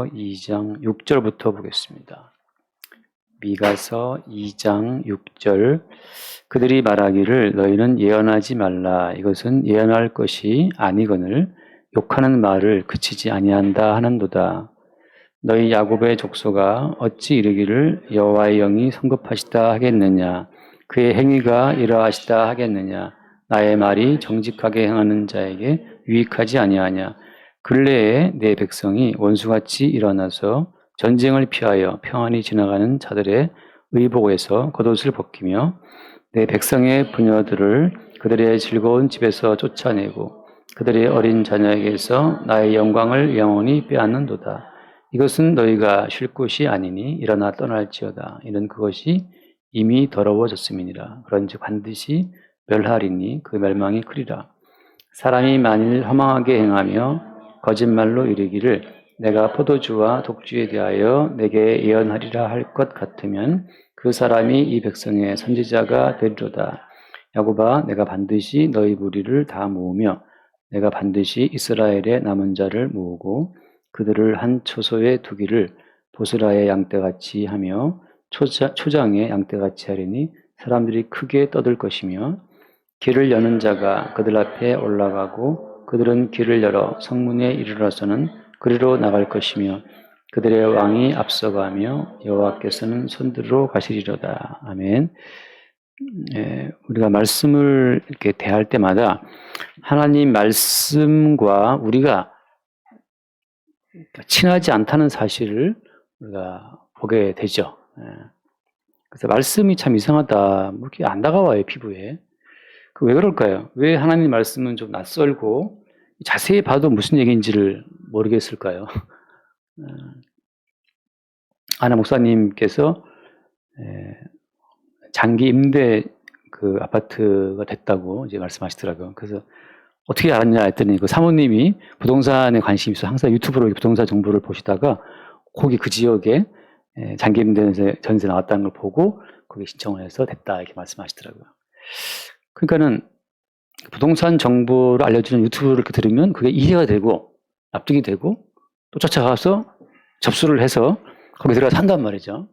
2장 6절부터 보겠습니다. 미가서 2장 6절. 그들이 말하기를 너희는 예언하지 말라. 이것은 예언할 것이 아니거늘 욕하는 말을 그치지 아니한다 하는도다. 너희 야곱의 족속아 어찌 이르기를 여호와의 영이 성급하시다 하겠느냐. 그의 행위가 이러하시다 하겠느냐. 나의 말이 정직하게 행하는 자에게 유익하지 아니하냐. 근래에 내 백성이 원수같이 일어나서 전쟁을 피하여 평안히 지나가는 자들의 의복에서 겉옷을 벗기며 내 백성의 부녀들을 그들의 즐거운 집에서 쫓아내고 그들의 어린 자녀에게서 나의 영광을 영원히 빼앗는도다. 이것은 너희가 쉴 곳이 아니니 일어나 떠날지어다. 이는 그것이 이미 더러워졌음이니라. 그런즉 반드시 멸하리니 그 멸망이 크리라. 사람이 만일 허망하게 행하며 거짓말로 이르기를 내가 포도주와 독주에 대하여 내게 예언하리라 할 것 같으면 그 사람이 이 백성의 선지자가 되리로다. 야곱아, 내가 반드시 너희 무리를 다 모으며 내가 반드시 이스라엘의 남은 자를 모으고 그들을 한 초소에 두기를 보스라의 양떼같이 하며 초장의 양떼같이 하리니 사람들이 크게 떠들 것이며 길을 여는 자가 그들 앞에 올라가고 그들은 길을 열어 성문에 이르러서는 그리로 나갈 것이며 그들의 왕이 앞서가며 여호와께서는 손들어 가시리로다. 아멘. 우리가 말씀을 이렇게 대할 때마다 하나님 말씀과 우리가 친하지 않다는 사실을 우리가 보게 되죠. 그래서 말씀이 참 이상하다. 뭐 이렇게 안 다가와요, 피부에. 왜 그럴까요? 왜 하나님 말씀은 좀 낯설고 자세히 봐도 무슨 얘기인지를 모르겠을까요? 아나 목사님께서 장기 임대 그 아파트가 됐다고 이제 말씀하시더라고요. 그래서 어떻게 알았냐 했더니 그 사모님이 부동산에 관심이 있어 항상 유튜브로 부동산 정보를 보시다가 거기 그 지역에 장기 임대 전세 나왔다는 걸 보고 거기 신청을 해서 됐다 이렇게 말씀하시더라고요. 그러니까는 부동산 정보를 알려주는 유튜브를 이렇게 들으면 그게 이해가 되고 납득이 되고 또 쫓아가서 접수를 해서 거기 들어가 산단 말이죠.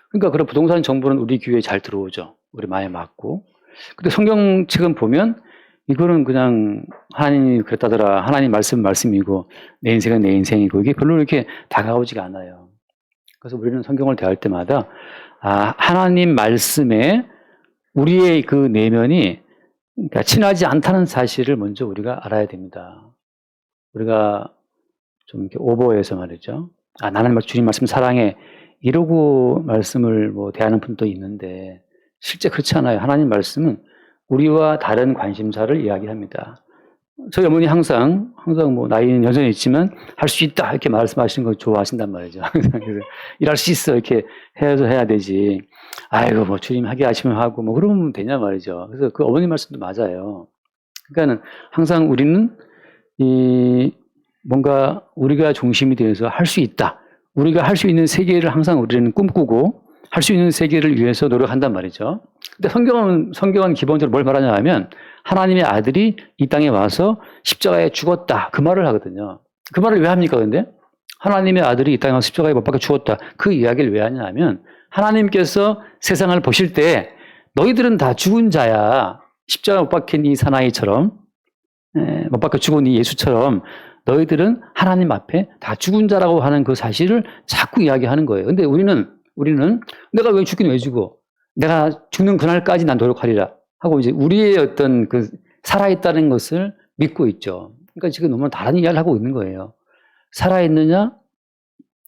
그러니까 그런 부동산 정보는 우리 귀에 잘 들어오죠. 우리 마음에 맞고. 근데 성경책은 보면 이거는 그냥 하나님이 그랬다더라. 하나님 말씀이고 내 인생은 내 인생이고 이게 별로 이렇게 다가오지가 않아요. 그래서 우리는 성경을 대할 때마다 하나님 말씀에 우리의 그 내면이 그러니까 친하지 않다는 사실을 먼저 우리가 알아야 됩니다. 우리가 좀 이렇게 오버해서 말이죠. 나는 주님 말씀 사랑해 이러고 말씀을 뭐 대하는 분도 있는데 실제 그렇지 않아요. 하나님 말씀은 우리와 다른 관심사를 이야기합니다. 저희 어머니 항상 뭐 나이는 여전히 있지만 할 수 있다 이렇게 말씀하시는 걸 좋아하신단 말이죠. 그래서 일할 수 있어 이렇게 해야 되지. 아이고 뭐 주님 하게 하시면 하고 뭐 그러면 되냐 말이죠. 그래서 그 어머니 말씀도 맞아요. 그러니까는 항상 우리는 뭔가 우리가 중심이 되어서 할 수 있다. 우리가 할 수 있는 세계를 항상 우리는 꿈꾸고 할 수 있는 세계를 위해서 노력한단 말이죠. 근데 성경은 기본적으로 뭘 말하냐 하면 하나님의 아들이 이 땅에 와서 십자가에 죽었다. 그 말을 하거든요. 그 말을 왜 합니까, 근데? 하나님의 아들이 이 땅에 와서 십자가에 못 박혀 죽었다. 그 이야기를 왜 하냐 하면 하나님께서 세상을 보실 때 너희들은 다 죽은 자야. 십자가에 못 박힌 이 사나이처럼 못 박혀 죽은 이 예수처럼 너희들은 하나님 앞에 다 죽은 자라고 하는 그 사실을 자꾸 이야기하는 거예요. 근데 우리는 내가 왜 죽긴 왜 죽어? 내가 죽는 그날까지 난 노력하리라 하고 이제 우리의 어떤 그 살아있다는 것을 믿고 있죠. 그러니까 지금 너무 다른 이야기를 하고 있는 거예요. 살아있느냐?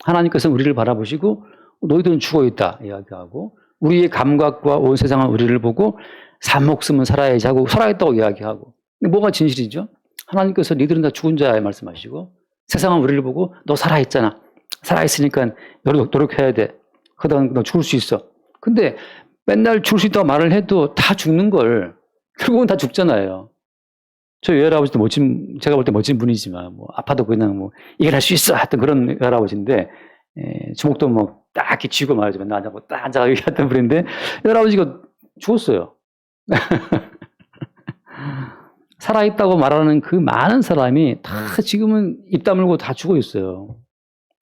하나님께서 우리를 바라보시고 너희들은 죽어있다 이야기하고 우리의 감각과 온 세상은 우리를 보고 산 목숨은 살아야지 하고 살아있다고 이야기하고 근데 뭐가 진실이죠? 하나님께서 니들은 다 죽은 자야 말씀하시고 세상은 우리를 보고 너 살아있잖아. 살아있으니까 노력해야 돼. 그러다 너 죽을 수 있어. 근데 맨날 죽을 수 있다고 말을 해도 다 죽는 걸 결국은 다 죽잖아요. 저희 외할아버지도 제가 볼 때 멋진 분이지만 뭐 아파도 그냥 뭐 이걸 할 수 있어 하여튼 그런 외할아버지인데 주먹도 뭐 딱 이렇게 쥐고 말이죠. 맨날 앉아고 딱 앉아가 얘기했던 분인데 외할아버지가 죽었어요. 살아있다고 말하는 그 많은 사람이 다 지금은 입 다물고 다 죽어 있어요.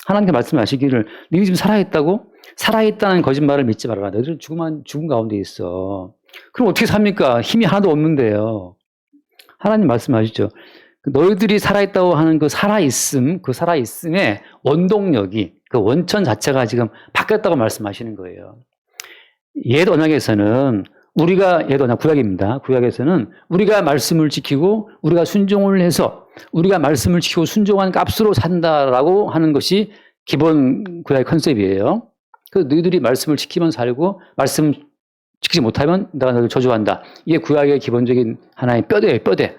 하나님께 말씀하시기를 너희들이 지금 살아있다고? 살아있다는 거짓말을 믿지 말아라. 너희들은 죽음 가운데 있어. 그럼 어떻게 삽니까? 힘이 하나도 없는데요. 하나님 말씀하시죠. 너희들이 살아있다고 하는 그 살아있음의 원동력이, 그 원천 자체가 지금 바뀌었다고 말씀하시는 거예요. 옛 언약에서는 옛 언약 구약입니다. 구약에서는 우리가 말씀을 지키고 우리가 순종을 해서 우리가 말씀을 지키고 순종한 값으로 산다라고 하는 것이 기본 구약의 컨셉이에요. 그래서 너희들이 말씀을 지키면 살고 말씀 지키지 못하면 내가 너를 저주한다. 이게 구약의 기본적인 하나의 뼈대예요, 뼈대.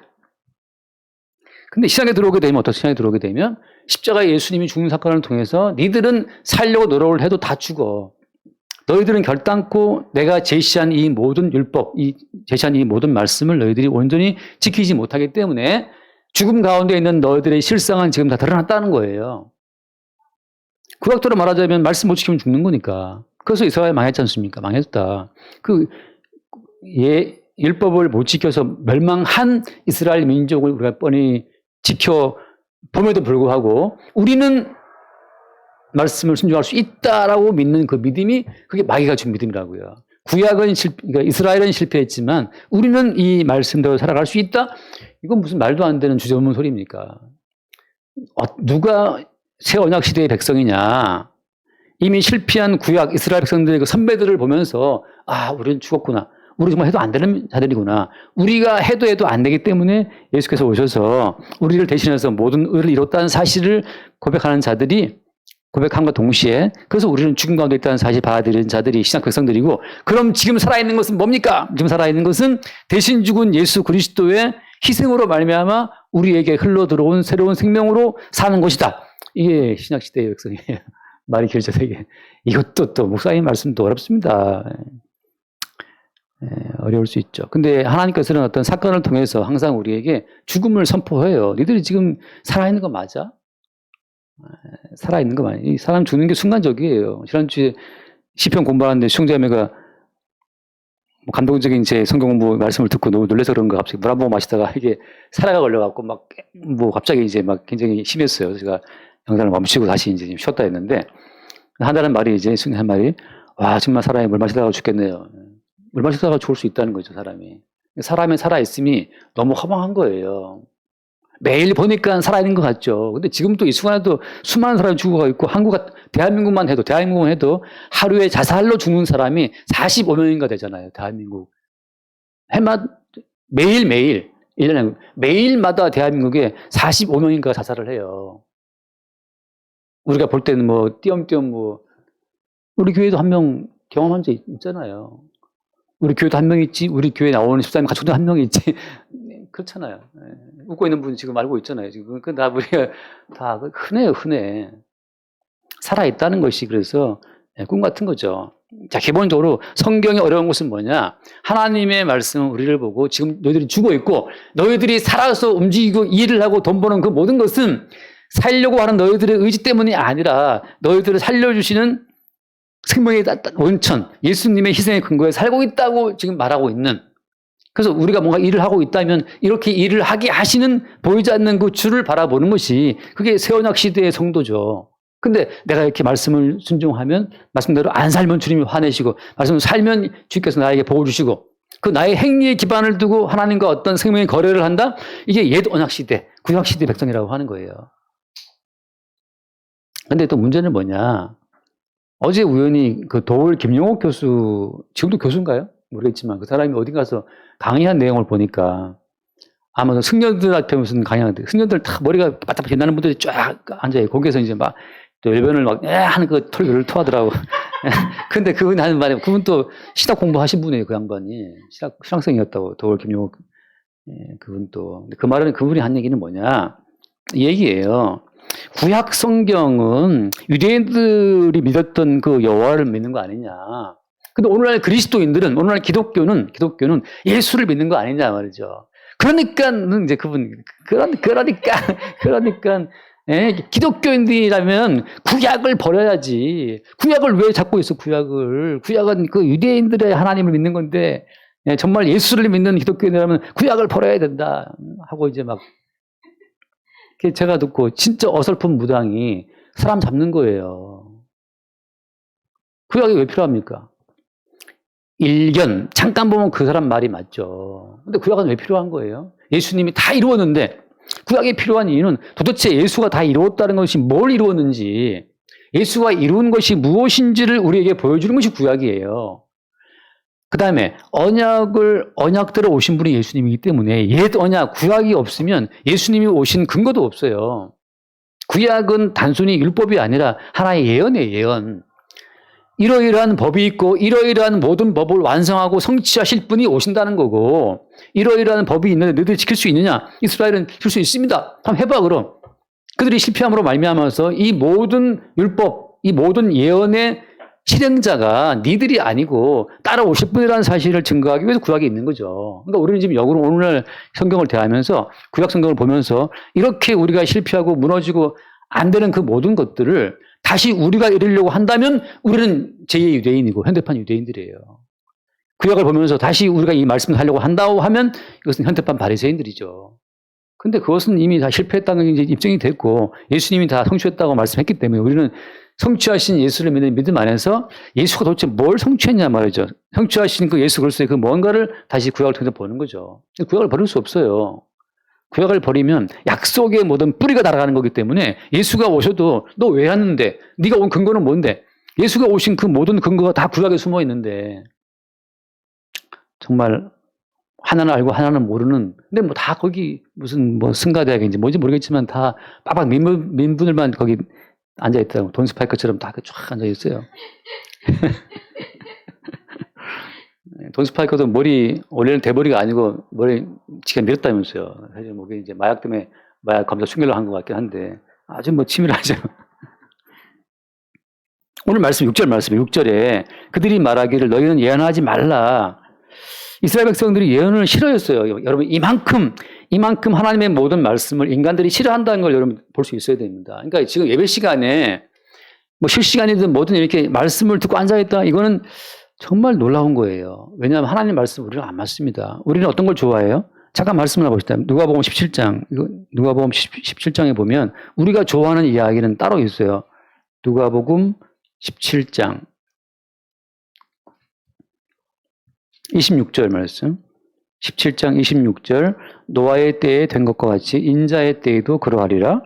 근데 시장에 들어오게 되면 시장에 들어오게 되면 십자가에 예수님이 죽는 사건을 통해서 니들은 살려고 노력을 해도 다 죽어. 너희들은 결단코 내가 제시한 이 모든 율법, 제시한 이 모든 말씀을 너희들이 온전히 지키지 못하기 때문에 죽음 가운데 있는 너희들의 실상은 지금 다 드러났다는 거예요. 구약대로 말하자면 말씀 못 지키면 죽는 거니까. 그래서 이스라엘 망했지 않습니까? 망했다. 율법을 못 지켜서 멸망한 이스라엘 민족을 우리가 뻔히 지켜봄에도 불구하고 우리는 말씀을 순종할 수 있다라고 믿는 그 믿음이 그게 마귀가 준 믿음이라고요. 그러니까 이스라엘은 실패했지만 우리는 이 말씀대로 살아갈 수 있다? 이건 무슨 말도 안 되는 주저없는 소리입니까? 누가 새 언약 시대의 백성이냐? 이미 실패한 구약 이스라엘 백성들의 그 선배들을 보면서 우리는 죽었구나. 우리 정말 해도 안 되는 자들이구나. 우리가 해도 안 되기 때문에 예수께서 오셔서 우리를 대신해서 모든 의를 이뤘다는 사실을 고백하는 자들이 고백함과 동시에 그래서 우리는 죽음 가운데 있다는 사실을 받아들이는 자들이 신약 백성들이고 그럼 지금 살아있는 것은 뭡니까? 지금 살아있는 것은 대신 죽은 예수 그리스도의 희생으로 말미암아 우리에게 흘러들어온 새로운 생명으로 사는 것이다. 이게 신약 시대의 백성이에요. 말이 길죠, 되게. 이것도 또 목사님 말씀도 어렵습니다. 어려울 수 있죠. 근데 하나님께서는 어떤 사건을 통해서 항상 우리에게 죽음을 선포해요. 너희들이 지금 살아있는 거 맞아? 살아있는 거 맞아? 이 사람 죽는 게 순간적이에요. 지난주에 시편 공부하는데 숭자매가 감동적인 제 성경 공부 말씀을 듣고 너무 놀라서 그런가 갑자기 물 한 모금 마시다가 이게 사라가 걸려갖고 갑자기 이제 굉장히 심했어요. 제가 영상을 멈추고 다시 이제 쉬었다 했는데 한다는 말이 이제 한 말이 정말 사람이 물 마시다가 죽겠네요. 물 마시다가 죽을 수 있다는 거죠, 사람이. 사람의 살아있음이 너무 허망한 거예요. 매일 보니까 살아있는 것 같죠. 근데 지금 또 이 순간에도 수많은 사람이 죽어가고 있고 대한민국만 해도 하루에 자살로 죽는 사람이 45명인가 되잖아요, 대한민국. 매일매일, 1년에 매일마다 대한민국에 45명인가 자살을 해요. 우리가 볼 때는 띄엄띄엄 우리 교회도 한 명 경험한 적 있잖아요. 우리 교회도 한 명 있지, 우리 교회 나오는 집사님 가족도 한 명 있지. 그렇잖아요. 웃고 있는 분 지금 알고 있잖아요. 지금 우리가 다 흔해. 살아있다는 것이 그래서 꿈 같은 거죠. 자, 기본적으로 성경의 어려운 것은 뭐냐? 하나님의 말씀은 우리를 보고 지금 너희들이 죽어 있고 너희들이 살아서 움직이고 일을 하고 돈 버는 그 모든 것은 살려고 하는 너희들의 의지 때문이 아니라 너희들을 살려주시는 생명의 원천, 예수님의 희생의 근거에 살고 있다고 지금 말하고 있는. 그래서 우리가 뭔가 일을 하고 있다면 이렇게 일을 하게 하시는 보이지 않는 그 주를 바라보는 것이 그게 새언약 시대의 성도죠. 근데 내가 이렇게 말씀을 순종하면 말씀대로 안 살면 주님이 화내시고 말씀을 살면 주께서 나에게 복을 주시고 그 나의 행위에 기반을 두고 하나님과 어떤 생명의 거래를 한다? 이게 옛 언약 시대, 구약 시대 백성이라고 하는 거예요. 근데 또 문제는 뭐냐? 어제 우연히 그 도울 김용옥 교수, 지금도 교수인가요? 모르겠지만 그 사람이 어디 가서 강의한 내용을 보니까 아마 승려들 앞에 무슨 강의하는데 승려들 다 머리가 바짝 빛나는 분들이 쫙 앉아요. 거기에서 이제 또 열변을 하는 그 털을 토하더라고. 근데 그분 하는 말에 그분 또 신학 공부하신 분이에요. 그 양반이. 신학생이었다고 도울 김용옥 그분 또. 그 말은 그분이 한 얘기는 뭐냐? 이 얘기예요. 구약 성경은 유대인들이 믿었던 그 여호와를 믿는 거 아니냐. 근데 오늘날 그리스도인들은, 오늘날 기독교는 예수를 믿는 거 아니냐 말이죠. 그러니까 이제 그러니까 기독교인들이라면 구약을 버려야지. 구약을 왜 잡고 있어, 구약은 그 유대인들의 하나님을 믿는 건데, 정말 예수를 믿는 기독교인이라면 구약을 버려야 된다. 하고 이제 제가 듣고 진짜 어설픈 무당이 사람 잡는 거예요. 구약이 왜 필요합니까? 일견, 잠깐 보면 그 사람 말이 맞죠. 근데 구약은 왜 필요한 거예요? 예수님이 다 이루었는데 구약이 필요한 이유는 도대체 예수가 다 이루었다는 것이 뭘 이루었는지, 예수가 이룬 것이 무엇인지를 우리에게 보여주는 것이 구약이에요. 그 다음에 언약대로 오신 분이 예수님이기 때문에 옛 언약, 구약이 없으면 예수님이 오신 근거도 없어요. 구약은 단순히 율법이 아니라 하나의 예언이에요, 예언. 이러이러한 법이 있고 이러이러한 모든 법을 완성하고 성취하실 분이 오신다는 거고, 이러이러한 법이 있는데 너희들이 지킬 수 있느냐? 이스라엘은 지킬 수 있습니다. 한번 해봐 그럼. 그들이 실패함으로 말미암아서 이 모든 율법, 이 모든 예언의 실행자가 니들이 아니고 따라오실 분이라는 사실을 증거하기 위해서 구약이 있는 거죠. 그러니까 우리는 지금 역으로 오늘날 성경을 대하면서 구약 성경을 보면서 이렇게 우리가 실패하고 무너지고 안 되는 그 모든 것들을 다시 우리가 이루려고 한다면 우리는 제2의 유대인이고 현대판 유대인들이에요. 구약을 보면서 다시 우리가 이 말씀을 하려고 한다고 하면 이것은 현대판 바리새인들이죠. 근데 그것은 이미 다 실패했다는 게 이제 입증이 됐고 예수님이 다 성취했다고 말씀했기 때문에 우리는 성취하신 예수를 믿는 믿음 안에서 예수가 도대체 뭘 성취했냐 말이죠. 성취하신 그 예수 그리스도의 그 뭔가를 다시 구약을 통해서 보는 거죠. 구약을 버릴 수 없어요. 구약을 버리면 약속의 모든 뿌리가 날아가는 거기 때문에 예수가 오셔도 너 왜 왔는데? 네가 온 근거는 뭔데? 예수가 오신 그 모든 근거가 다 구약에 숨어 있는데 정말 하나는 알고 하나는 모르는, 근데 뭐 다 거기 무슨 뭐 승가대학인지 뭔지 모르겠지만 다 빡빡 민분들만 거기 앉아있더라고. 돈 스파이커처럼 다 쫙 앉아있어요. 돈 스파이커도 머리, 원래는 대머리가 아니고 머리 지가 밀었다면서요. 사실 뭐 이제 마약 때문에 마약 검사 충격을 한 것 같긴 한데 아주 뭐 치밀하죠. 오늘 말씀 6절 말씀에 6절에 그들이 말하기를 너희는 예언하지 말라. 이스라엘 백성들이 예언을 싫어했어요. 여러분 이만큼 하나님의 모든 말씀을 인간들이 싫어한다는 걸 여러분 볼 수 있어야 됩니다. 그러니까 지금 예배 시간에 뭐 실시간이든 뭐든 이렇게 말씀을 듣고 앉아있다, 이거는 정말 놀라운 거예요. 왜냐하면 하나님 말씀 우리랑 안 맞습니다. 우리는 어떤 걸 좋아해요? 잠깐 말씀을 해봅시다. 누가복음 17장, 누가복음 17장에 보면 우리가 좋아하는 이야기는 따로 있어요. 누가복음 17장 26절 말씀. 17장 26절 노아의 때에 된 것과 같이 인자의 때에도 그러하리라.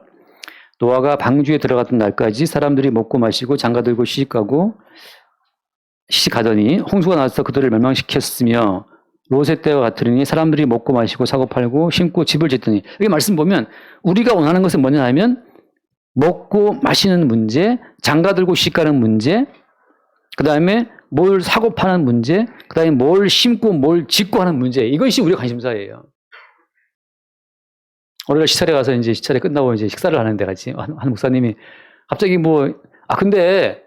노아가 방주에 들어갔던 날까지 사람들이 먹고 마시고 장가들고 시집가더니 홍수가 나서 그들을 멸망시켰으며 롯의 때와 같으니 사람들이 먹고 마시고 사고 팔고 심고 집을 짓더니, 여기 말씀 보면 우리가 원하는 것은 뭐냐 하면 먹고 마시는 문제, 장가들고 시집가는 문제, 그 다음에 뭘 사고 파는 문제, 그 다음에 뭘 심고 뭘 짓고 하는 문제, 이것이 우리의 관심사예요. 오늘 시찰에 가서 이제 시찰에 끝나고 이제 식사를 하는데 같이 한 목사님이 갑자기 근데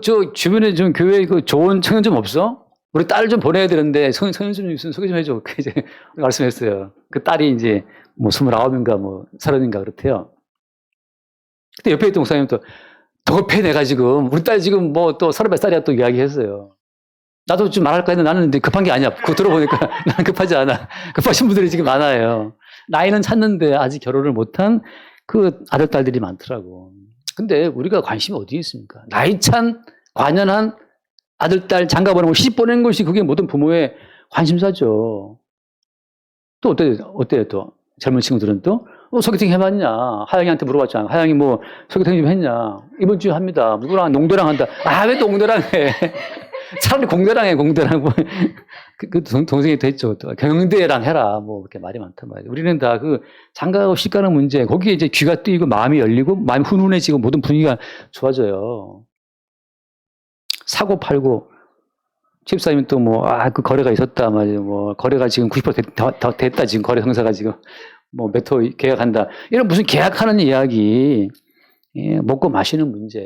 저 주변에 좀 교회 그 좋은 청년 좀 없어? 우리 딸 좀 보내야 되는데 청년 좀 있으면 소개 좀 해줘. 이제 말씀했어요. 그 딸이 이제 뭐 29인가 뭐 30인가 그렇대요. 그때 옆에 있던 목사님 또 더 급해 내가 지금 우리 딸 지금 뭐 또 30몇 살이야 또 이야기했어요. 나도 좀 말할까 했는데 나는 근데 급한 게 아니야. 그거 들어보니까 나는 급하지 않아. 급하신 분들이 지금 많아요. 나이는 찼는데 아직 결혼을 못한 그 아들, 딸들이 많더라고. 근데 우리가 관심이 어디에 있습니까? 나이 찬, 관연한 아들, 딸 장가 보내고 시집 보내는 것이 그게 모든 부모의 관심사죠. 또 어때요 또? 젊은 친구들은 또? 소개팅 해봤냐? 하영이한테 물어봤잖아. 하영이 뭐 소개팅 좀 했냐? 이번 주에 합니다. 누구랑? 농대랑 한다. 왜 또 공대랑 해? 차라리 공대랑 해, 공대랑. 그 동생이 또 했죠. 또 경대랑 해라. 뭐 그렇게 말이 많단 말이에요. 우리는 다 그 장가가고 시집가는 문제, 거기에 이제 귀가 뜨이고 마음이 열리고 마음이 훈훈해지고 모든 분위기가 좋아져요. 사고 팔고 집사님은 또 그 거래가 있었다 말이에요. 뭐 거래가 지금 90% 됐다. 지금 거래 성사가 지금 뭐 몇 호 계약한다. 이런 무슨 계약하는 이야기, 먹고 마시는 문제.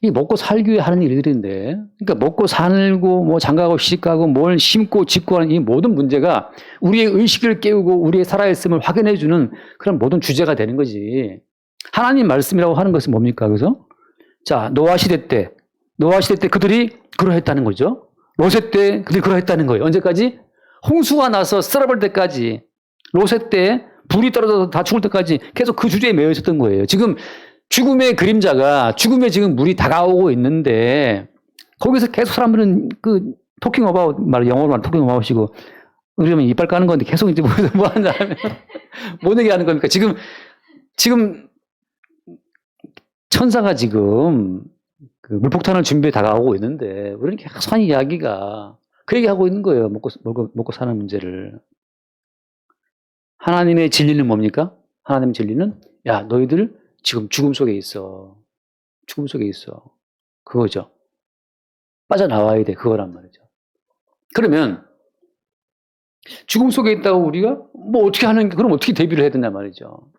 이 먹고 살기 위해 하는 일들인데, 그러니까 먹고 살고 뭐 장가가고 시집가고 뭘 심고 짓고 하는 이 모든 문제가 우리의 의식을 깨우고 우리의 살아있음을 확인해주는 그런 모든 주제가 되는 거지. 하나님 말씀이라고 하는 것은 뭡니까? 그래서 자, 노아 시대 때 그들이 그러했다는 거죠. 롯의 때 그들이 그러했다는 거예요. 언제까지? 홍수가 나서 썰어버릴 때까지, 롯의 때 불이 떨어져서 다 죽을 때까지 계속 그 주제에 매여 있었던 거예요. 지금 죽음의 그림자가, 죽음의 지금 물이 다가오고 있는데, 거기서 계속 사람들은 그, 토킹 어바웃, 영어로 말하면 토킹 어바웃이고, 그러면 이빨 까는 건데 계속 이제 뭐 하냐면, 못 얘기하는 겁니까? 지금, 천사가 지금, 그 물폭탄을 준비해 다가오고 있는데, 우리는 계속 한 이야기가, 그 얘기하고 있는 거예요. 먹고 사는 문제를. 하나님의 진리는 뭡니까? 하나님의 진리는, 야, 너희들 지금 죽음 속에 있어. 죽음 속에 있어. 그거죠. 빠져나와야 돼. 그거란 말이죠. 그러면, 죽음 속에 있다고 우리가 뭐 어떻게 그럼 어떻게 대비를 해야 되냐 말이죠.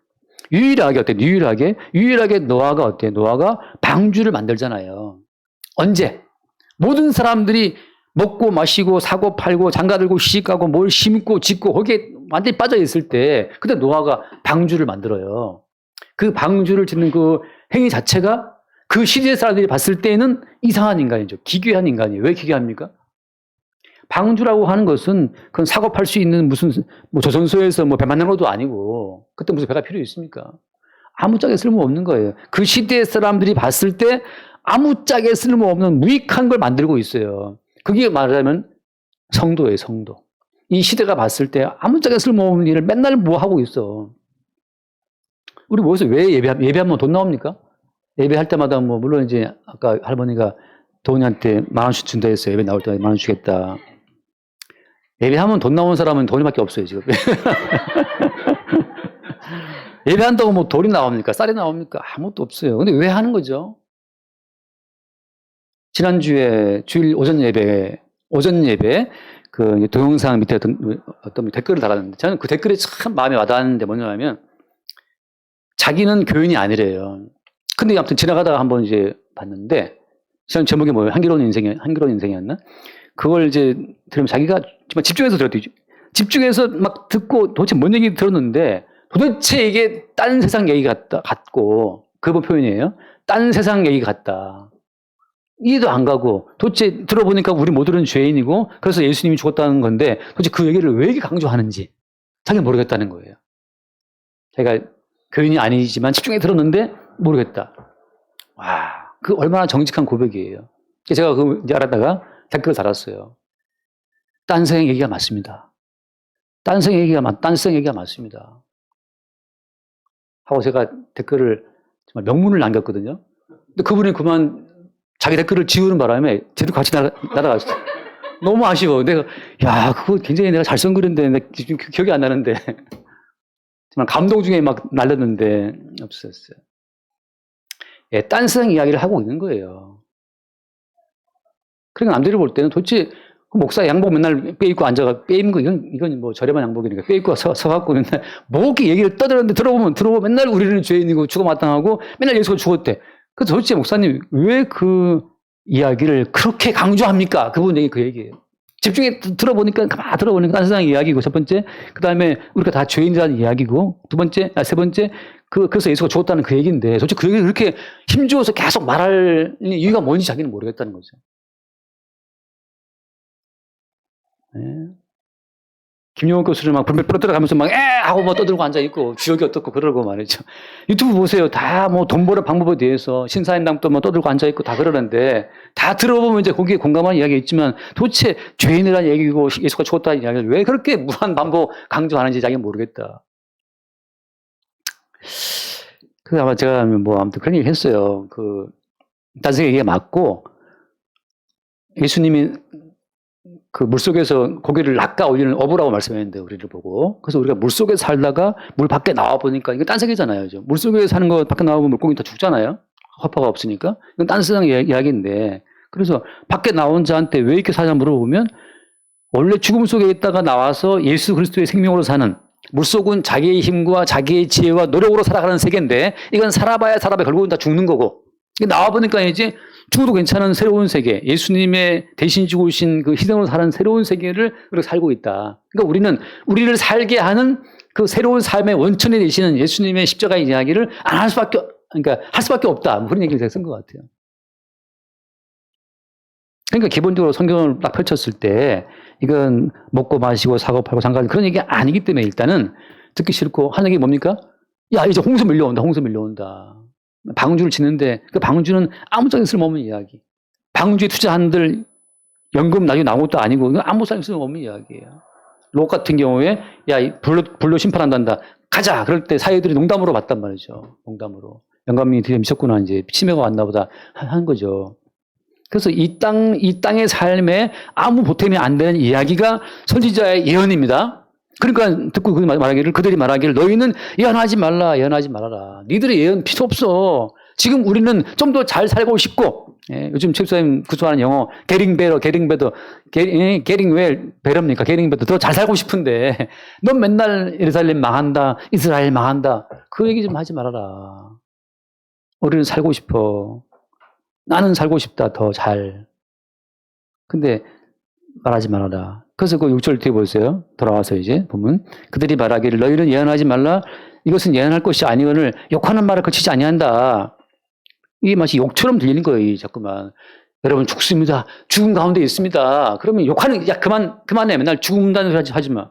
유일하게 노아가 어때? 노아가 방주를 만들잖아요. 언제? 모든 사람들이 먹고 마시고 사고 팔고 장가 들고 시집가고 뭘 심고 짓고 거기에 완전히 빠져 있을 때 그때 노아가 방주를 만들어요. 그 방주를 짓는 그 행위 자체가 그 시대 사람들이 봤을 때는 이상한 인간이죠. 기괴한 인간이에요. 왜 기괴합니까? 방주라고 하는 것은 그건 사고 팔 수 있는 무슨 뭐 조선소에서 뭐 배 만난 것도 아니고 그때 무슨 배가 필요 있습니까? 아무짝에 쓸모없는 거예요. 그 시대의 사람들이 봤을 때 아무짝에 쓸모없는 무익한 걸 만들고 있어요. 그게 말하자면 성도예요, 성도. 이 시대가 봤을 때 아무짝에 쓸모없는 일을 맨날 뭐 하고 있어. 우리 모여서 왜 예배하면 돈 나옵니까? 예배할 때마다 뭐 물론 이제 아까 할머니가 도훈이한테 10,000원씩 준다 했어요. 예배 나올 때 10,000원 주겠다. 예배하면 돈 나오는 사람은 돈이밖에 없어요, 지금. 예배한다고 뭐 돌이 나옵니까? 쌀이 나옵니까? 아무것도 없어요. 근데 왜 하는 거죠? 지난주에 주일 오전 예배, 그 동영상 밑에 어떤 댓글을 달았는데 저는 그 댓글이 참 마음에 와닿았는데 뭐냐면 자기는 교인이 아니래요. 근데 아무튼 지나가다가 한번 이제 봤는데 저는 제목이 뭐예요? 한기로운 인생이었나? 그걸 이제 들으면 자기가 정말 집중해서 들었대요. 집중해서 막 듣고 도대체 뭔 얘기 들었는데 도대체 이게 딴 세상 얘기 같고 그분 표현이에요. 딴 세상 얘기 같다. 이해도 안 가고 도대체 들어보니까 우리 모두는 죄인이고 그래서 예수님이 죽었다는 건데 도대체 그 얘기를 왜 이렇게 강조하는지 자기는 모르겠다는 거예요. 자기가 교인이 아니지만 집중해 들었는데 모르겠다. 와, 그 얼마나 정직한 고백이에요. 제가 그 이제 알았다가 댓글을 달았어요. 딴 세상 얘기가 맞습니다. 딴 세상 얘기가 맞습니다. 하고 제가 댓글을 정말 명문을 남겼거든요. 근데 그분이 그만 자기 댓글을 지우는 바람에 쟤도 같이 날아갔어요. 너무 아쉬워. 내가, 야, 그거 굉장히 내가 잘 쓴 글인데, 내가 지금 기억이 안 나는데. 정말 감동 중에 막 날렸는데, 없었어요. 예, 딴 세상 이야기를 하고 있는 거예요. 그러니까 남들이 볼 때는 도대체 그 목사 양복 맨날 빼입고 앉아가, 빼입는 거, 이건 뭐 저렴한 양복이니까 빼입고 서갖고 맨날 뭐 이렇게 얘기를 떠드는데 들어보면 맨날 우리는 죄인이고 죽어마땅하고 맨날 예수가 죽었대. 그래서 도대체 목사님 왜 그 이야기를 그렇게 강조합니까? 그분 얘기 그 얘기예요. 집중해 들어보니까 가만 들어보니까 딴 세상 이야기고 첫 번째, 그 다음에 우리가 다 죄인이라는 이야기고 세 번째 그래서 예수가 죽었다는 그 얘기인데 도대체 그 얘기를 그렇게 힘주어서 계속 말할 이유가 뭔지 자기는 모르겠다는 거죠. 네. 김용호 교수를 막 불빛 떨어가면서 막 하고 뭐 떠들고 앉아있고 주역이 어떻고 그러고 말이죠. 유튜브 보세요. 다 뭐 돈 버는 방법에 대해서 신사임당도 뭐 떠들고 앉아있고 다 그러는데 다 들어보면 이제 거기에 공감하는 이야기가 있지만 도대체 죄인이라는 얘기고 예수가 죽었다는 이야기를 왜 그렇게 무한 반복 강조하는지 자기는 모르겠다. 그래서 아마 제가 뭐 아무튼 그런 얘기 했어요. 딴생 얘기가 맞고 예수님이 그 물속에서 고기를 낚아 올리는 어부라고 말씀했는데 우리를 보고 그래서 우리가 물속에 살다가 물 밖에 나와 보니까 이거 딴 세계잖아요. 물속에 사는 거 밖에 나오면 물고기 다 죽잖아요. 화파가 없으니까 이건 딴 세상 이야기인데 그래서 밖에 나온 자한테 왜 이렇게 사냐 물어보면 원래 죽음 속에 있다가 나와서 예수 그리스도의 생명으로 사는 물속은 자기의 힘과 자기의 지혜와 노력으로 살아가는 세계인데 이건 살아봐야 결국은 다 죽는 거고 나와 보니까 이제 죽어도 괜찮은 새로운 세계, 예수님의 대신 죽으신 그 희생으로 사는 새로운 세계를 우리가 살고 있다. 그러니까 우리를 살게 하는 그 새로운 삶의 원천이 되시는 예수님의 십자가의 이야기를 안 할 수밖에, 그러니까 할 수밖에 없다. 뭐 그런 얘기를 제가 쓴 것 같아요. 그러니까 기본적으로 성경을 딱 펼쳤을 때 이건 먹고 마시고 사고 팔고 장가는 그런 얘기가 아니기 때문에 일단은 듣기 싫고 하는 얘기 뭡니까? 야, 이제 홍수 밀려온다. 방주를 짓는데 그 방주는 아무짝에 쓸모없는 이야기. 방주에 투자한들 연금 나중에 나온 것도 아니고 아무 쓸모없는 이야기예요. 롯 같은 경우에 야 불로 심판한단다. 가자. 그럴 때 사회들이 농담으로 봤단 말이죠. 농담으로. 영감님이 되게 미쳤구나. 이제 치매가 왔나 보다 한 거죠. 그래서 이 땅의 삶에 아무 보탬이 안 되는 이야기가 선지자의 예언입니다. 그러니까 듣고 그들이 말하기를 너희는 예언하지 말라, 예언하지 말아라. 니들의 예언 필요 없어. 지금 우리는 좀 더 잘 살고 싶고, 예, 요즘 책사님 구수하는 영어, 게링 베러입니까? 게링 베더 더 잘 살고 싶은데, 넌 맨날 예루살렘 망한다, 이스라엘 망한다. 그 얘기 좀 하지 말아라. 우리는 살고 싶어. 나는 살고 싶다, 더 잘. 근데 말하지 말아라. 그래서 그 6절 뒤에 보세요. 돌아와서 이제 보면 그들이 말하기를 너희는 예언하지 말라. 이것은 예언할 것이 아니거늘 욕하는 말을 그치지 아니한다. 이게 마치 욕처럼 들리는 거예요. 자꾸만. 여러분 죽습니다. 죽음 가운데 있습니다. 그러면 욕하는 야 그만해. 맨날 죽는다는 소리 하지 마.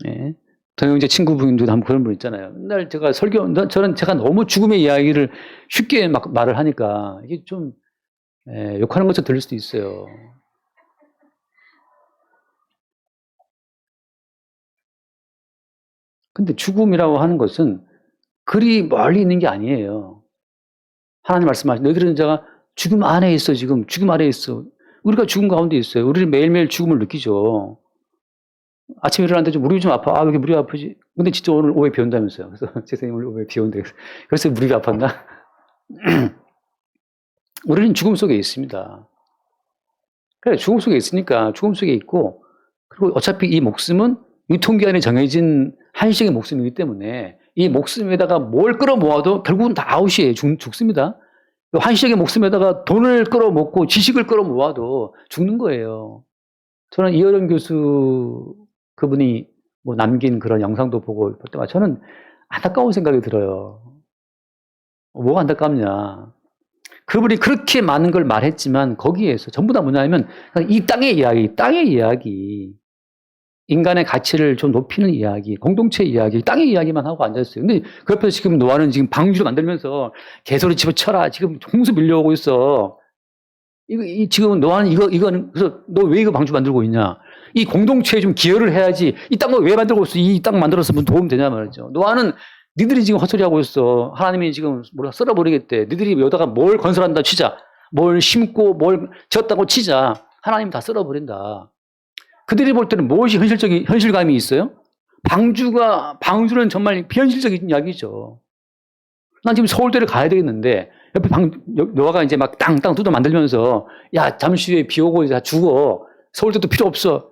예. 동영제 친구분도 한번 그런 분 있잖아요. 맨날 제가 제가 너무 죽음의 이야기를 쉽게 막 말을 하니까 이게 좀 욕하는 것처럼 들릴 수도 있어요. 근데 죽음이라고 하는 것은 그리 멀리 있는 게 아니에요. 하나님 말씀하신 너희들은 자가 죽음 안에 있어. 지금 죽음 아래에 있어. 우리가 죽음 가운데 있어요. 우리는 매일매일 죽음을 느끼죠. 아침에 일어났는데 무릎이 좀 아파. 아, 왜 이렇게 무릎이 아프지? 근데 진짜 오늘 오후에 비 온다면서요. 그래서 제 선생님 오늘 오후에 비 온대. 그래서 무릎이 아팠나? 우리는 죽음 속에 있습니다. 그래, 죽음 속에 있으니까 죽음 속에 있고, 그리고 어차피 이 목숨은 유통기한이 정해진 한시적인 목숨이기 때문에 이 목숨에다가 뭘 끌어모아도 결국은 다 아웃이에요. 죽습니다. 한시적인 목숨에다가 돈을 끌어모고 지식을 끌어모아도 죽는 거예요. 저는 이어령 교수 그분이 뭐 남긴 그런 영상도 보고 볼 때마다 저는 안타까운 생각이 들어요. 뭐가 안타깝냐. 그분이 그렇게 많은 걸 말했지만 거기에서 전부 다 뭐냐면 이 땅의 이야기. 인간의 가치를 좀 높이는 이야기, 공동체 이야기, 땅의 이야기만 하고 앉았어요. 근데 그 옆에서 지금 노아는 지금 방주를 만들면서 개소리 집어쳐라. 지금 홍수 밀려오고 있어. 지금 노아는 이거는, 그래서 너 왜 이거 방주 만들고 있냐? 이 공동체에 좀 기여를 해야지. 이 땅을 왜 만들고 있어? 이 땅 만들었으면 도움 되냐 말이죠. 노아는 니들이 지금 헛소리하고 있어. 하나님이 지금 뭐라 썰어버리겠대. 니들이 여기다가 뭘 건설한다 치자. 뭘 심고 뭘 지었다고 치자. 하나님 다 썰어버린다. 그들이 볼 때는 무엇이 현실감이 있어요? 방주는 정말 비현실적인 이야기죠. 난 지금 서울대를 가야 되겠는데, 옆에 노아가 이제 막 땅 뜯어 만들면서, 야, 잠시 후에 비 오고 다 죽어. 서울대도 필요 없어.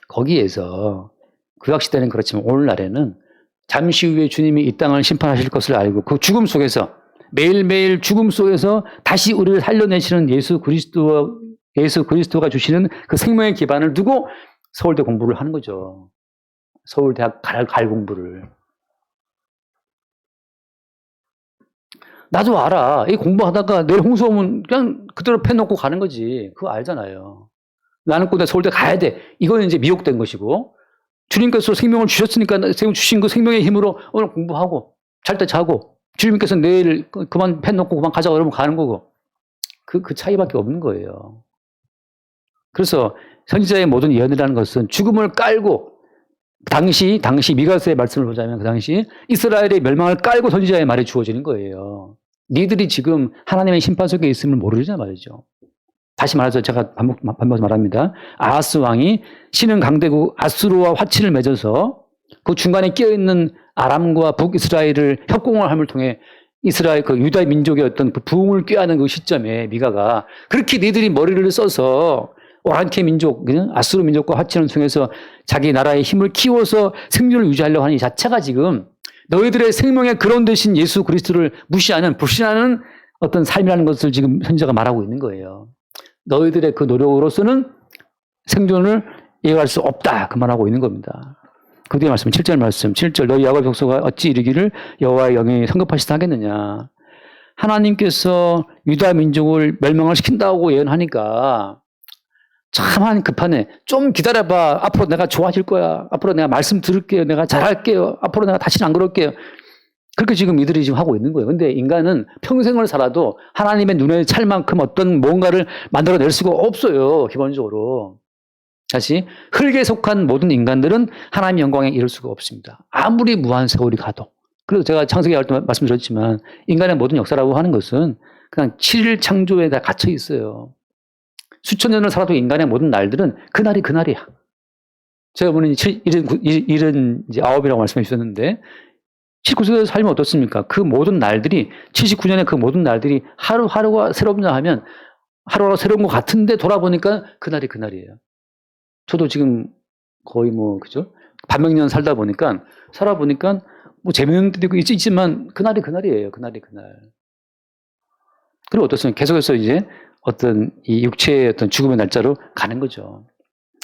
거기에서, 구약시대는 그렇지만 오늘날에는 잠시 후에 주님이 이 땅을 심판하실 것을 알고 그 죽음 속에서, 매일매일 죽음 속에서 다시 우리를 살려내시는 예수 그리스도가 주시는 그 생명의 기반을 두고 서울대 공부를 하는 거죠. 서울대학 갈 공부를. 나도 알아. 이 공부하다가 내일 홍수 오면 그냥 그대로 펴놓고 가는 거지. 그거 알잖아요. 나는 꼭 내가 서울대 가야 돼. 이거는 이제 미혹된 것이고, 주님께서 생명을 주셨으니까 주신 그 생명의 힘으로 오늘 공부하고, 잘 때 자고, 주님께서 내일 그만 펴놓고 그만 가자고 그러면 가는 거고. 그 차이밖에 없는 거예요. 그래서 선지자의 모든 예언이라는 것은 죽음을 깔고 당시 미가서의 말씀을 보자면 그 당시 이스라엘의 멸망을 깔고 선지자의 말이 주어지는 거예요. 니들이 지금 하나님의 심판 속에 있음을 모르냐 말이죠. 다시 말해서 제가 반복해서 말합니다. 아하스 왕이 신흥 강대국 아수르와 화친을 맺어서 그 중간에 끼어있는 아람과 북이스라엘을 협공을 함을 통해 이스라엘 그 유다 민족의 어떤 그 부흥을 꾀하는 그 시점에 미가가 그렇게 니들이 머리를 써서 오란케 민족, 아수르 민족과 화친을 통해서 자기 나라의 힘을 키워서 생존을 유지하려고 하는 이 자체가 지금 너희들의 생명의 근원 되신 예수 그리스도를 불신하는 어떤 삶이라는 것을 지금 선지자가 말하고 있는 거예요. 너희들의 그 노력으로서는 생존을 이해할 수 없다. 그 말하고 있는 겁니다. 그 뒤에 말씀, 7절 말씀, 7절 너희 야곱 족속아 어찌 이르기를 여호와의 영이 성급하시다 하겠느냐. 하나님께서 유다 민족을 멸망을 시킨다고 예언하니까 참 급하네. 좀 기다려봐. 앞으로 내가 좋아질 거야. 앞으로 내가 말씀 들을게요. 내가 잘할게요. 앞으로 내가 다시는 안 그럴게요. 그렇게 지금 이들이 지금 하고 있는 거예요. 근데 인간은 평생을 살아도 하나님의 눈에 찰 만큼 어떤 뭔가를 만들어낼 수가 없어요. 기본적으로. 다시 흙에 속한 모든 인간들은 하나님의 영광에 이를 수가 없습니다. 아무리 무한 세월이 가도. 그래서 제가 창세기 할 때 말씀드렸지만 인간의 모든 역사라고 하는 것은 그냥 7일 창조에 다 갇혀 있어요. 수천 년을 살아도 인간의 모든 날들은 그날이 그날이야. 제가 보는 79일은 이제 9이라고 말씀해 주셨는데 79세의 삶이 어떻습니까? 그 모든 날들이 79년의 그 모든 날들이 하루하루가 새롭냐 하면 하루하루 새로운 것 같은데 돌아보니까 그날이 그날이에요. 저도 지금 거의 그죠? 반백년 살아보니까 재밌는 때도 있지만 그날이 그날이에요. 그날이 그날. 그리고 어떻습니까? 계속해서 이제 어떤 이 육체의 어떤 죽음의 날짜로 가는 거죠.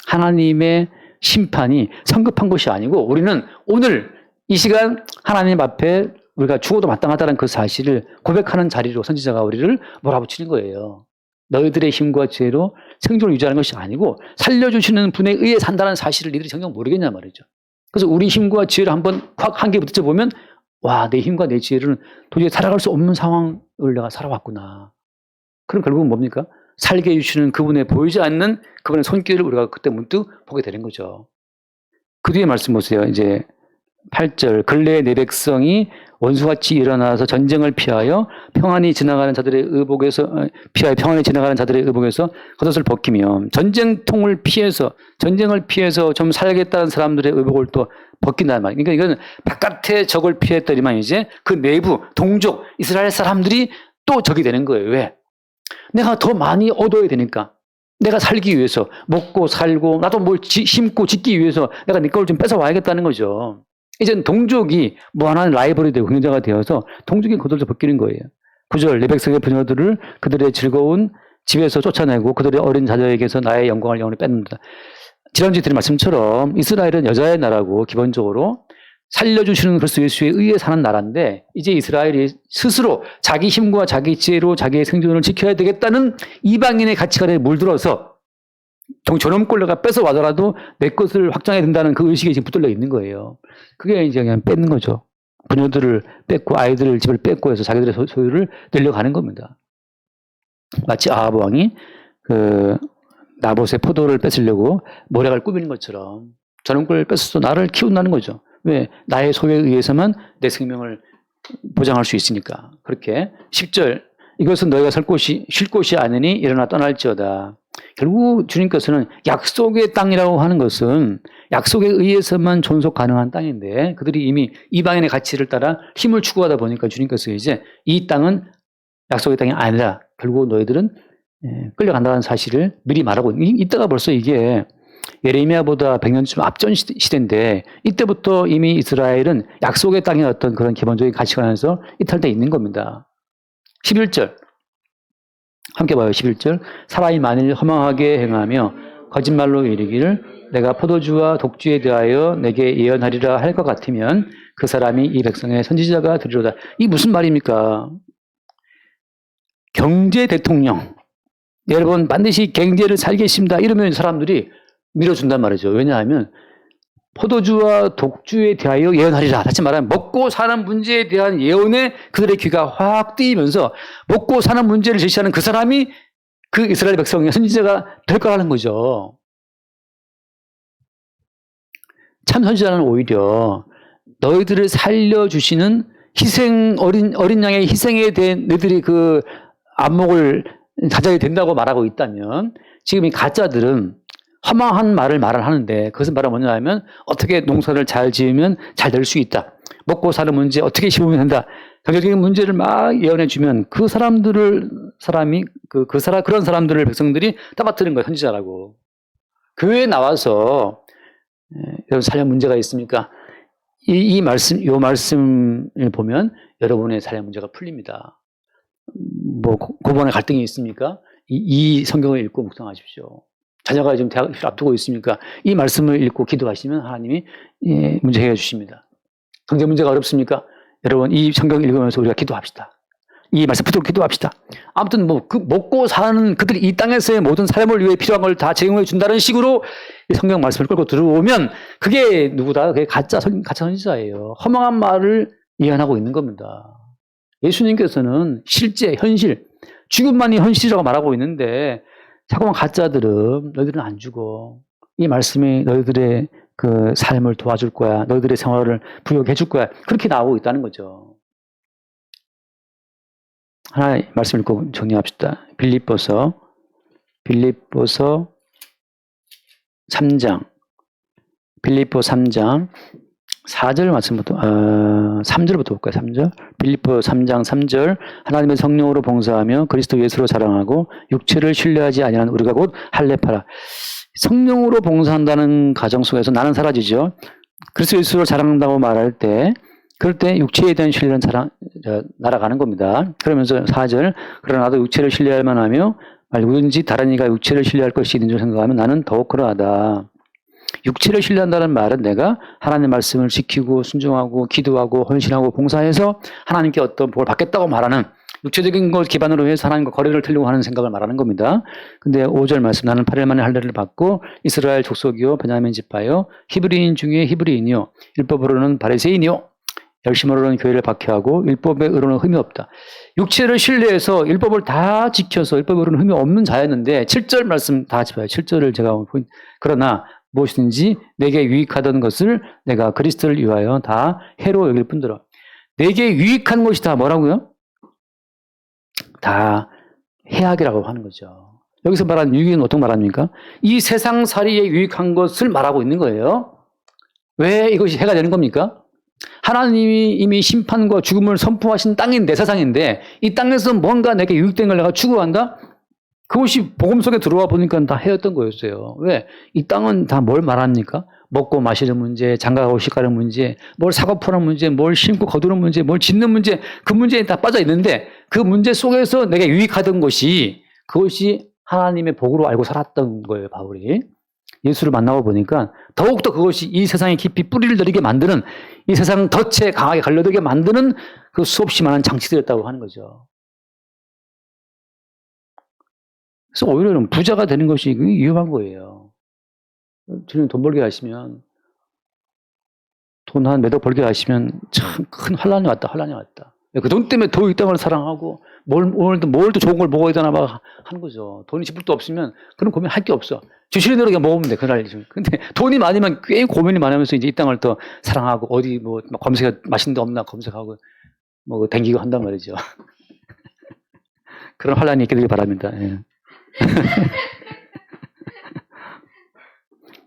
하나님의 심판이 성급한 것이 아니고 우리는 오늘 이 시간 하나님 앞에 우리가 죽어도 마땅하다는 그 사실을 고백하는 자리로 선지자가 우리를 몰아붙이는 거예요. 너희들의 힘과 지혜로 생존을 유지하는 것이 아니고 살려주시는 분에 의해 산다는 사실을 니들이 정녕 모르겠냐 말이죠. 그래서 우리 힘과 지혜를 한번 확 한개 붙여보면 와, 내 힘과 내 지혜로는 도저히 살아갈 수 없는 상황을 내가 살아왔구나. 그럼 결국은 뭡니까? 살게 해주시는 그분의 보이지 않는 그분의 손길을 우리가 그때 문득 보게 되는 거죠. 그 뒤에 말씀 보세요. 이제 8절 근래에 내 백성이 원수같이 일어나서 전쟁을 피하여 평안히 지나가는 자들의 의복에서 겉옷을 벗기며 전쟁을 피해서 좀 살겠다는 사람들의 의복을 또 벗긴단 말이에요. 그러니까 이건 바깥의 적을 피했더니만 이제 그 내부 동족 이스라엘 사람들이 또 적이 되는 거예요. 왜? 내가 더 많이 얻어야 되니까. 내가 살기 위해서 먹고 살고 나도 뭘 심고 짓기 위해서 내가 네 걸 좀 뺏어와야겠다는 거죠. 이젠 동족이 무한한 라이벌이 되고 경쟁자가 되어서 동족이 겉옷을 벗기는 거예요. 9절 내 백성의 부녀들을 그들의 즐거운 집에서 쫓아내고 그들의 어린 자녀에게서 나의 영광을 영원히 뺏는다. 지난주에 드린 말씀처럼 이스라엘은 여자의 나라고 기본적으로 살려주시는 그리스도 예수에 의해 사는 나라인데 이제 이스라엘이 스스로 자기 힘과 자기 지혜로 자기의 생존을 지켜야 되겠다는 이방인의 가치관에 물들어서 저놈 내가 뺏어와더라도 내 것을 확장해야 된다는 그 의식이 지금 붙들려 있는 거예요. 그게 이제 그냥 뺏는 거죠. 부녀들을 뺏고 아이들을 집을 뺏고 해서 자기들의 소유를 늘려가는 겁니다. 마치 아합 왕이 나봇의 포도를 뺏으려고 모략을 꾸미는 것처럼 저놈 걸 뺏어서 나를 키운다는 거죠. 왜? 나의 소유에 의해서만 내 생명을 보장할 수 있으니까. 그렇게 10절 이것은 너희가 쉴 곳이 아니니 일어나 떠날지어다. 결국 주님께서는 약속의 땅이라고 하는 것은 약속에 의해서만 존속 가능한 땅인데 그들이 이미 이방인의 가치를 따라 힘을 추구하다 보니까 주님께서 이제 이 땅은 약속의 땅이 아니라 결국 너희들은 끌려간다는 사실을 미리 말하고 이때가 벌써 이게 예레미야보다 100년쯤 앞전 시대인데 이때부터 이미 이스라엘은 약속의 땅의 어떤 그런 기본적인 가치관에서 이탈돼 있는 겁니다. 11절 함께 봐요. 11절 사람이 만일 허망하게 행하며 거짓말로 이르기를 내가 포도주와 독주에 대하여 내게 예언하리라 할 것 같으면 그 사람이 이 백성의 선지자가 되리로다. 이 무슨 말입니까? 경제 대통령 여러분 반드시 경제를 살겠습니다. 이러면 사람들이 밀어준단 말이죠. 왜냐하면 포도주와 독주에 대하여 예언하리라. 다시 말하면 먹고 사는 문제에 대한 예언에 그들의 귀가 확 뜨이면서 먹고 사는 문제를 제시하는 그 사람이 그 이스라엘 백성의 선지자가 될 거라는 거죠. 참 선지자는 오히려 너희들을 살려주시는 어린 양의 희생에 대한 너희들이 그 안목을 가져야 된다고 말하고 있다면 지금 이 가짜들은 허망한 말을 하는데 그것은 바로 뭐냐면 어떻게 농사를 잘 지으면 잘 될 수 있다. 먹고 사는 문제 어떻게 심으면 된다. 경제적인 문제를 막 예언해 주면 그런 사람들을 백성들이 떠받드는 거예요. 선지자라고. 교회에 나와서 여러분 살려 문제가 있습니까? 이 말씀을 보면 여러분의 살려 문제가 풀립니다. 고번에 갈등이 있습니까? 이 성경을 읽고 묵상하십시오. 자녀가 지금 대학을 앞두고 있으니까 이 말씀을 읽고 기도하시면 하나님이 문제 해결해 주십니다. 경제 문제가 어렵습니까? 여러분 이 성경 읽으면서 우리가 기도합시다. 이 말씀 붙들고 기도합시다. 아무튼 뭐 그 먹고 사는 그들이 이 땅에서의 모든 삶을 위해 필요한 걸 다 제공해 준다는 식으로 이 성경 말씀을 끌고 들어오면 그게 누구다? 그게 가짜 선지자예요. 허망한 말을 예언하고 있는 겁니다. 예수님께서는 실제 현실 죽음만이 현실이라고 말하고 있는데 자꾸만 가짜들은 너희들은 안 죽어. 이 말씀이 너희들의 그 삶을 도와줄 거야. 너희들의 생활을 부여해 줄 거야. 그렇게 나오고 있다는 거죠. 하나의 말씀 읽고 정리합시다. 빌립보서 3장. 빌립보 3장 4절 말씀부터 3절부터 볼까요? 3절. 빌립보 3장 3절. 하나님의 성령으로 봉사하며 그리스도 예수로 자랑하고 육체를 신뢰하지 아니하는 우리가 곧 할례파라. 성령으로 봉사한다는 가정 속에서 나는 사라지죠. 그리스도 예수로 자랑한다고 말할 때 그럴 때 육체에 대한 신뢰는 날아가는 겁니다. 그러면서 4절. 그러나 나도 육체를 신뢰할 만하며 누구든지 다른 이가 육체를 신뢰할 것이 있는 줄 생각하면 나는 더욱 그러하다. 육체를 신뢰한다는 말은 내가 하나님의 말씀을 지키고 순종하고 기도하고 헌신하고 봉사해서 하나님께 어떤 복을 받겠다고 말하는 육체적인 걸 기반으로 해서 하나님과 거래를 틀려고 하는 생각을 말하는 겁니다. 근데 5절 말씀 나는 8일 만에 할례를 받고 이스라엘 족속이요 베냐민 지파요 히브리인 중에 히브리인이요 율법으로는 바리새인이요 열심으로는 교회를 박해하고 율법의 의로는 흠이 없다. 육체를 신뢰해서 율법을 다 지켜서 율법의 의로는 흠이 없는 자였는데 7절 말씀 다 같이 봐요. 7절을 제가 그러나 무엇이든지 내게 유익하던 것을 내가 그리스도를 위하여 다 해로 여길 뿐더러. 내게 유익한 것이 다 뭐라고요? 다 해악이라고 하는 거죠. 여기서 말하는 유익은 어떤 말합니까? 이 세상살이에 유익한 것을 말하고 있는 거예요. 왜 이것이 해가 되는 겁니까? 하나님이 이미 심판과 죽음을 선포하신 땅인 내 세상인데 이 땅에서 뭔가 내게 유익된 걸 내가 추구한다? 그것이 복음 속에 들어와 보니까 다 해였던 거였어요. 왜? 이 땅은 다 뭘 말합니까? 먹고 마시는 문제, 장가가고 시가는 문제, 뭘 사고 파는 문제, 뭘 심고 거두는 문제, 뭘 짓는 문제, 그 문제에 다 빠져 있는데 그 문제 속에서 내게 유익하던 것이 그것이 하나님의 복으로 알고 살았던 거예요, 바울이. 예수를 만나고 보니까 더욱더 그것이 이 세상에 깊이 뿌리를 들이게 만드는 이 세상 덫에 강하게 걸려들게 만드는 그 수없이 많은 장치들이었다고 하는 거죠. 그래서 오히려 부자가 되는 것이 위험한 거예요. 저는 돈 벌게 하시면 돈 한 몇억 벌게 하시면 참 큰 환란이 왔다. 그 돈 때문에 더 이 땅을 사랑하고 뭘 또 좋은 걸 먹어야 되나 막 하는 거죠. 돈이 지불도 없으면 그런 고민할 게 없어. 주시는 대로 그냥 먹으면 돼. 그날. 근데 돈이 많으면 꽤 고민이 많으면서 이제 이 땅을 더 사랑하고 어디 뭐 맛있는 데 없나 검색하고 뭐 댕기고 한단 말이죠. 그런 환란이 있게 되길 바랍니다. 예.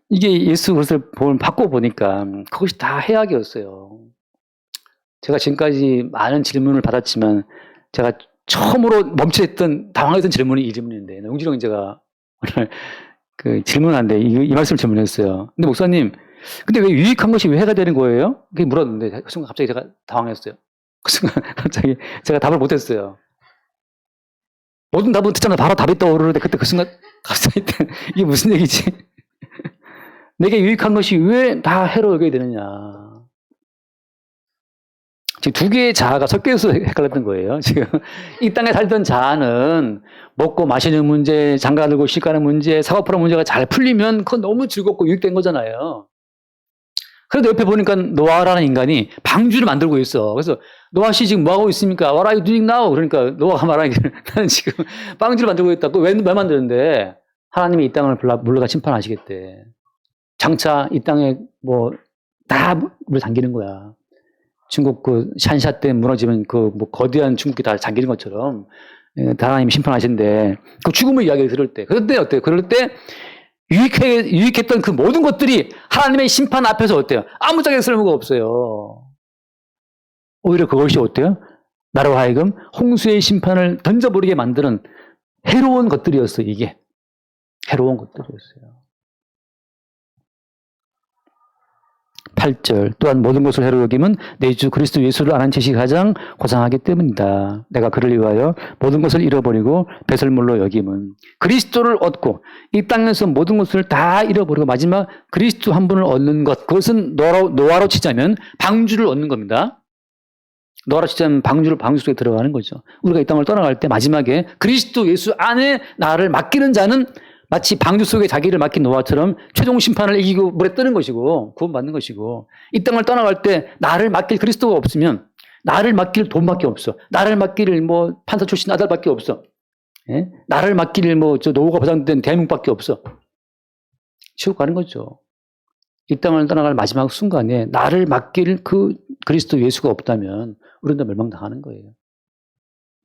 이게 예수 그리스도를 바꿔보니까 그것이 다 해악이었어요. 제가 지금까지 많은 질문을 받았지만 제가 처음으로 멈춰있던 당황했던 질문이 이 질문인데 용진홍 제가 오늘 그 질문한데 이 말씀을 질문했어요. 근데 목사님 근데 왜 유익한 것이 왜 해가 되는 거예요? 그게 물었는데 그 순간 갑자기 제가 당황했어요. 그 순간 갑자기 제가 답을 못했어요. 모든 답은 듣자마자 바로 답이 떠오르는데 그때 그 순간 갑자기 이게 무슨 얘기지? 내게 유익한 것이 왜 다 해로 여겨야 되느냐. 지금 두 개의 자아가 섞여서 헷갈렸던 거예요. 지금 이 땅에 살던 자아는 먹고 마시는 문제, 장가 들고 시가는 문제, 사고파는 문제가 잘 풀리면 그건 너무 즐겁고 유익된 거잖아요. 그런데 옆에 보니까 노아라는 인간이 방주를 만들고 있어. 그래서 노아 씨 지금 뭐 하고 있습니까? What are you doing now? 그러니까 노아가 말하기를 나는 지금 방주를 만들고 있다. 왜 만드는데? 하나님이 이 땅을 물러가 심판하시겠대. 장차 이 땅에 뭐 다 물 잠기는 거야. 중국 그 샨샤 때 무너지면 그 뭐 거대한 중국이 다 잠기는 것처럼 하나님이 심판하신대. 그 죽음의 이야기를 들을 때. 그럴 때 어때요? 그럴 때 유익했던 그 모든 것들이 하나님의 심판 앞에서 어때요? 아무짝에 쓸모가 없어요. 오히려 그것이 어때요? 나로 하여금 홍수의 심판을 던져버리게 만드는 해로운 것들이었어요, 이게. 해로운 것들이었어요. 8절 또한 모든 것을 해로 여김은 내 주 그리스도 예수를 아는 지식이 가장 고상하기 때문이다. 내가 그를 위하여 모든 것을 잃어버리고 배설물로 여김은 그리스도를 얻고 이 땅에서 모든 것을 다 잃어버리고 마지막 그리스도 한 분을 얻는 것 그것은 노아로 치자면 방주를 얻는 겁니다. 노아라 시대는 방주 속에 들어가는 거죠. 우리가 이 땅을 떠나갈 때 마지막에 그리스도 예수 안에 나를 맡기는 자는 마치 방주 속에 자기를 맡긴 노아처럼 최종 심판을 이기고 물에 뜨는 것이고 구원받는 것이고, 이 땅을 떠나갈 때 나를 맡길 그리스도가 없으면 나를 맡길 돈밖에 없어. 나를 맡길 뭐 판사 출신 아들밖에 없어. 예? 나를 맡길 뭐 저 노후가 보장된 대한민국밖에 없어. 지옥 가는 거죠. 이 땅을 떠나갈 마지막 순간에 나를 맡길 그 그리스도 예수가 없다면 우리는 다 멸망당하는 거예요.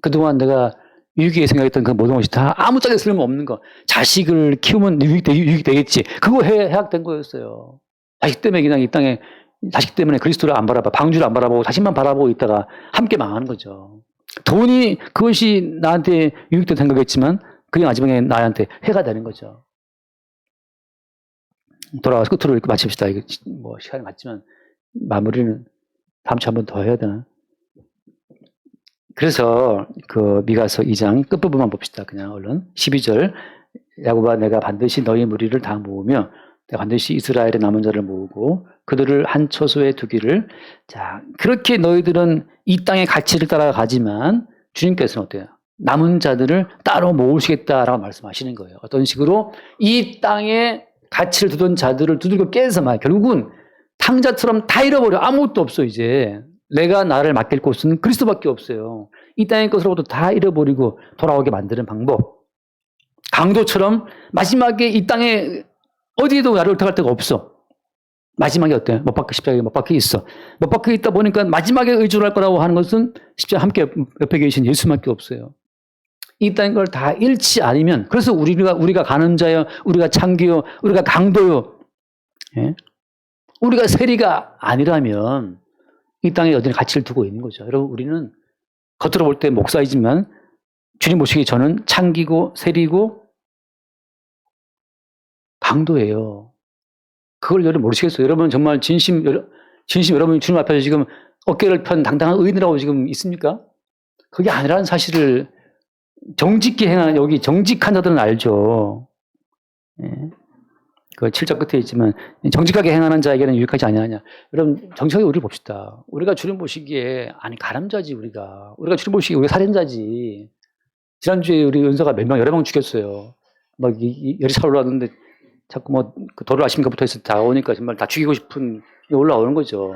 그동안 내가 유익에 생각했던 그 모든 것이 다 아무 짝에 쓸모없는 거. 자식을 키우면 유익이 되겠지. 그거 해약된 거였어요. 자식 때문에 그냥 이 땅에, 자식 때문에 그리스도를 안 바라봐, 방주를 안 바라보고 자식만 바라보고 있다가 함께 망하는 거죠. 돈이, 그것이 나한테 유익된 생각했지만 그게 마지막에 나한테 해가 되는 거죠. 돌아와서 끝으로 이렇게 마칩시다. 이거 뭐 시간이 맞지만 마무리는 다음 주에 한 번 더 해야 되나? 그래서 그 미가서 2장 끝부분만 봅시다. 그냥 얼른 12절, 야곱아 내가 반드시 너희 무리를 다 모으며 내가 반드시 이스라엘의 남은 자를 모으고 그들을 한 처소에 두기를. 자, 그렇게 너희들은 이 땅의 가치를 따라가지만 주님께서는 어때요? 남은 자들을 따로 모으시겠다라고 말씀하시는 거예요. 어떤 식으로 이 땅에 가치를 두던 자들을 두들겨 깨서 말, 결국은 탕자처럼 다 잃어버려. 아무것도 없어. 이제 내가 나를 맡길 곳은 그리스도밖에 없어요. 이 땅의 것으로부터 다 잃어버리고 돌아오게 만드는 방법. 강도처럼 마지막에 이 땅에 어디에도 나를 의탁할 데가 없어. 마지막에 어때요? 못 박혀, 십자가에 못 박혀 있어. 못 박혀 있다 보니까 마지막에 의존할 거라고 하는 것은 십자가 함께 옆에 계신 예수밖에 없어요. 이 땅의 걸 다 잃지 않으면, 그래서 우리가 가는 자요, 우리가 창기요, 우리가 강도요, 예? 우리가 세리가 아니라면 이 땅에 어디에 가치를 두고 있는 거죠. 여러분, 우리는 겉으로 볼 때 목사이지만 주님 보시기에 저는 창기고 세리고 강도예요. 그걸 여러분 모르시겠어요? 여러분 정말 진심 여러분이 주님 앞에서 지금 어깨를 편 당당한 의인이라고 지금 있습니까? 그게 아니라는 사실을 정직히 행하는, 여기 정직한 자들은 알죠. 예. 그 7절 끝에 있지만 정직하게 행하는 자에게는 유익하지 아니하냐. 여러분 정직하게 우리를 봅시다. 우리가 주님 보시기에, 아니 가람자지 우리가 주님 보시기에 우리가 살인자지. 지난주에 우리 은서가 여러 명 죽였어요. 막 열이 차올랐는데 자꾸 뭐 그 도를 아십니까부터 해서 다 오니까 정말 다 죽이고 싶은 게 올라오는 거죠.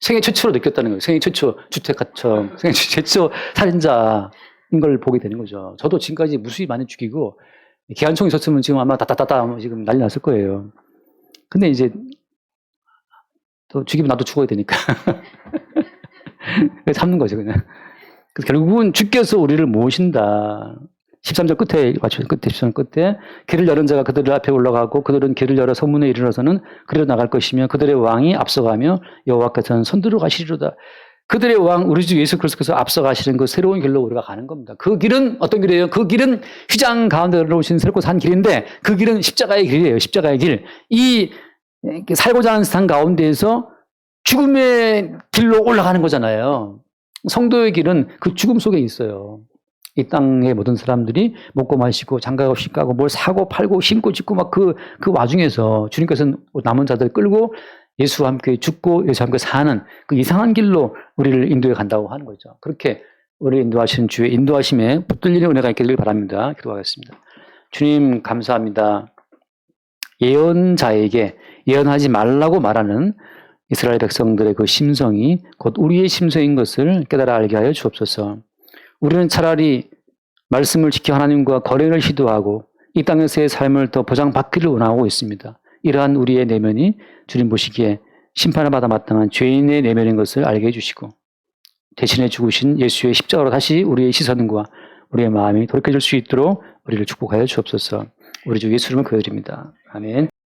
생애 최초로 느꼈다는 거예요. 생애 최초 주택가청, 생애 최초 살인자인 걸 보게 되는 거죠. 저도 지금까지 무수히 많이 죽이고 기관총이 있었으면 지금 아마 따따따따 지금 난리 났을 거예요. 근데 이제 또 죽이면 나도 죽어야 되니까 참는 거죠 그냥. 그래서 결국은 주께서 우리를 모으신다. 13절 끝에 맞춰, 끝에 13절 끝에 길을 열은 자가 그들 앞에 올라가고 그들은 길을 열어 성문에 이르러서는 그리로 나갈 것이며 그들의 왕이 앞서가며 여호와께서는 손들어 가시리로다. 그들의 왕 우리 주 예수 그리스도께서 앞서가시는 그 새로운 길로 우리가 가는 겁니다. 그 길은 어떤 길이에요? 그 길은 휘장 가운데로 오신 새롭고 산 길인데 그 길은 십자가의 길이에요. 십자가의 길. 이 살고자 하는 세상 가운데에서 죽음의 길로 올라가는 거잖아요. 성도의 길은 그 죽음 속에 있어요. 이 땅의 모든 사람들이 먹고 마시고 장가 없이 가고 뭘 사고 팔고 심고 짓고 막 그 와중에서 주님께서는 남은 자들 끌고 예수와 함께 죽고 예수와 함께 사는 그 이상한 길로 우리를 인도해 간다고 하는 거죠. 그렇게 우리를 인도하시는 주의 인도하심에 붙들리는 은혜가 있기를 바랍니다. 기도하겠습니다. 주님 감사합니다. 예언자에게 예언하지 말라고 말하는 이스라엘 백성들의 그 심성이 곧 우리의 심성인 것을 깨달아 알게 하여 주옵소서. 우리는 차라리 말씀을 지켜 하나님과 거래를 시도하고 이 땅에서의 삶을 더 보장받기를 원하고 있습니다. 이러한 우리의 내면이 주님 보시기에 심판을 받아 마땅한 죄인의 내면인 것을 알게 해주시고 대신에 죽으신 예수의 십자가로 다시 우리의 시선과 우리의 마음이 돌이켜질 수 있도록 우리를 축복하여 주옵소서. 우리 주 예수 이름을 기도드립니다. 아멘.